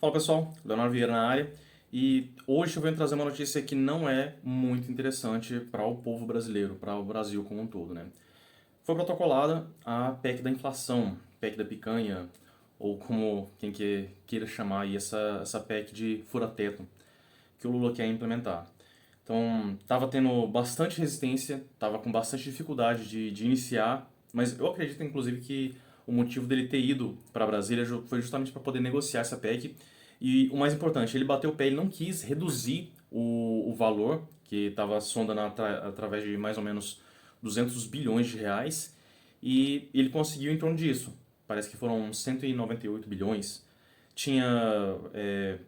Fala pessoal, Leonardo Vieira na área e hoje eu venho trazer uma notícia que não é muito interessante para o povo brasileiro, para o Brasil como um todo, né? Foi protocolada a PEC da inflação, PEC da picanha, ou como queira chamar aí essa PEC de fura-teto que o Lula quer implementar. Então, estava tendo bastante resistência, estava com bastante dificuldade de iniciar, mas eu acredito, inclusive, que o motivo dele ter ido para Brasília foi justamente para poder negociar essa PEC. E o mais importante, ele bateu o pé, ele não quis reduzir o valor, que estava sondando através de mais ou menos 200 bilhões de reais, e ele conseguiu em torno disso. Parece que foram 198 bilhões, tinha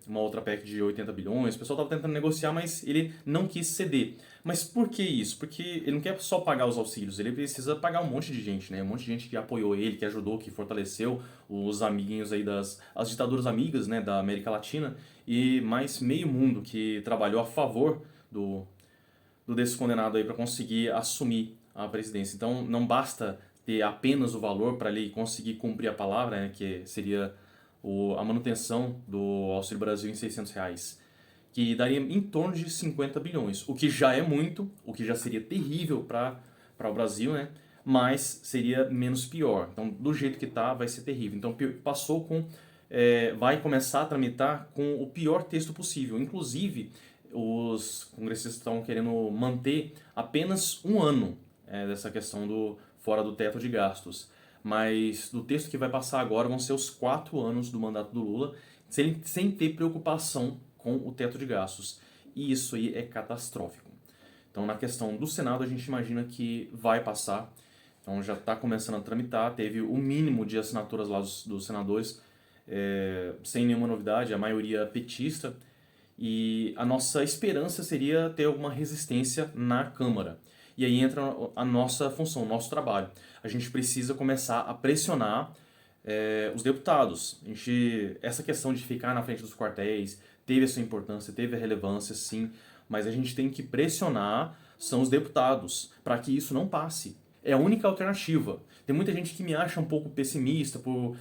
uma outra PEC de 80 bilhões, o pessoal estava tentando negociar, mas ele não quis ceder. Mas por que isso? Porque ele não quer só pagar os auxílios, ele precisa pagar um monte de gente, né? Um monte de gente que apoiou ele, que ajudou, que fortaleceu os amiguinhos aí as ditaduras amigas, né, da América Latina, e mais meio mundo que trabalhou a favor do desse condenado aí para conseguir assumir a presidência. Então não basta ter apenas o valor para ele conseguir cumprir a palavra, né, que seria a manutenção do Auxílio Brasil em R$ 600, que daria em torno de 50 bilhões, o que já é muito, o que já seria terrível para o Brasil, né? Mas seria menos pior. Então, do jeito que está, vai ser terrível. Então, passou com. Vai começar a tramitar com o pior texto possível. Inclusive, os congressistas estão querendo manter apenas um ano dessa questão do fora do teto de gastos. Mas do texto que vai passar agora vão ser os 4 anos do mandato do Lula, sem ter preocupação com o teto de gastos. E isso aí é catastrófico. Então, na questão do Senado, a gente imagina que vai passar. Então, já está começando a tramitar. Teve o mínimo de assinaturas lá dos senadores, sem nenhuma novidade, a maioria petista. E a nossa esperança seria ter alguma resistência na Câmara. E aí entra a nossa função, o nosso trabalho. A gente precisa começar a pressionar os deputados. Essa questão de ficar na frente dos quartéis teve a sua importância, teve a relevância, sim, mas a gente tem que pressionar são os deputados para que isso não passe. É a única alternativa. Tem muita gente que me acha um pouco pessimista por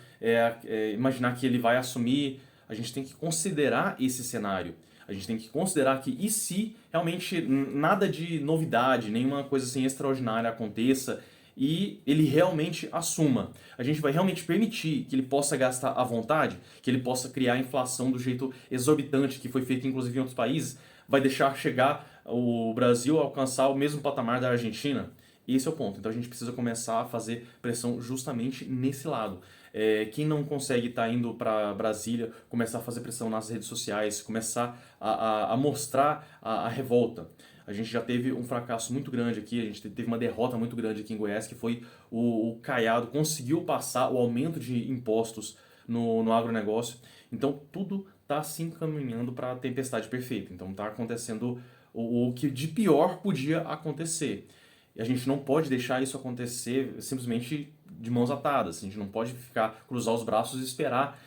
imaginar que ele vai assumir. A gente tem que considerar esse cenário. A gente tem que considerar que e se realmente nada de novidade, nenhuma coisa assim extraordinária aconteça e ele realmente assuma. A gente vai realmente permitir que ele possa gastar à vontade, que ele possa criar inflação do jeito exorbitante que foi feito inclusive em outros países, vai deixar chegar o Brasil a alcançar o mesmo patamar da Argentina? Esse é o ponto. Então a gente precisa começar a fazer pressão justamente nesse lado. Quem não consegue estar indo para Brasília, começar a fazer pressão nas redes sociais, começar a mostrar a revolta. A gente já teve um fracasso muito grande aqui, a gente teve uma derrota muito grande aqui em Goiás, que foi o Caiado conseguiu passar o aumento de impostos no agronegócio. Então tudo está se encaminhando para a tempestade perfeita. Então está acontecendo o que de pior podia acontecer. E a gente não pode deixar isso acontecer simplesmente de mãos atadas. A gente não pode cruzar os braços e esperar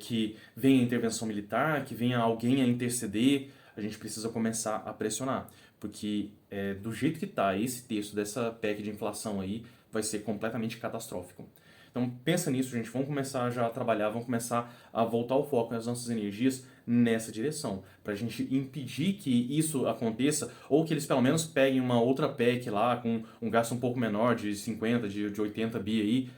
que venha a intervenção militar, que venha alguém a interceder. A gente precisa começar a pressionar. Porque do jeito que está esse texto dessa PEC de inflação aí, vai ser completamente catastrófico. Então pensa nisso, gente. Vamos começar já a trabalhar, vamos começar a voltar o foco nas nossas energias nessa direção, para a gente impedir que isso aconteça, ou que eles pelo menos peguem uma outra PEC lá com um gasto um pouco menor, de 50, de 80 bi aí.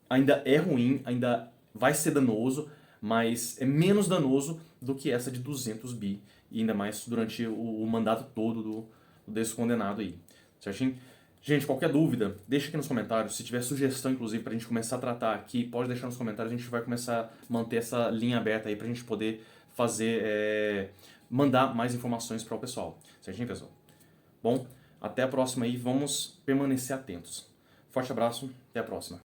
Ainda é ruim, ainda vai ser danoso, mas é menos danoso do que essa de 200 bi, e ainda mais durante o mandato todo desse condenado aí. Certinho? Gente, qualquer dúvida, deixa aqui nos comentários. Se tiver sugestão, inclusive, pra gente começar a tratar aqui, pode deixar nos comentários. A gente vai começar a manter essa linha aberta aí pra gente poder mandar mais informações para o pessoal. Certinho, pessoal? Bom, até a próxima aí. Vamos permanecer atentos. Forte abraço, até a próxima.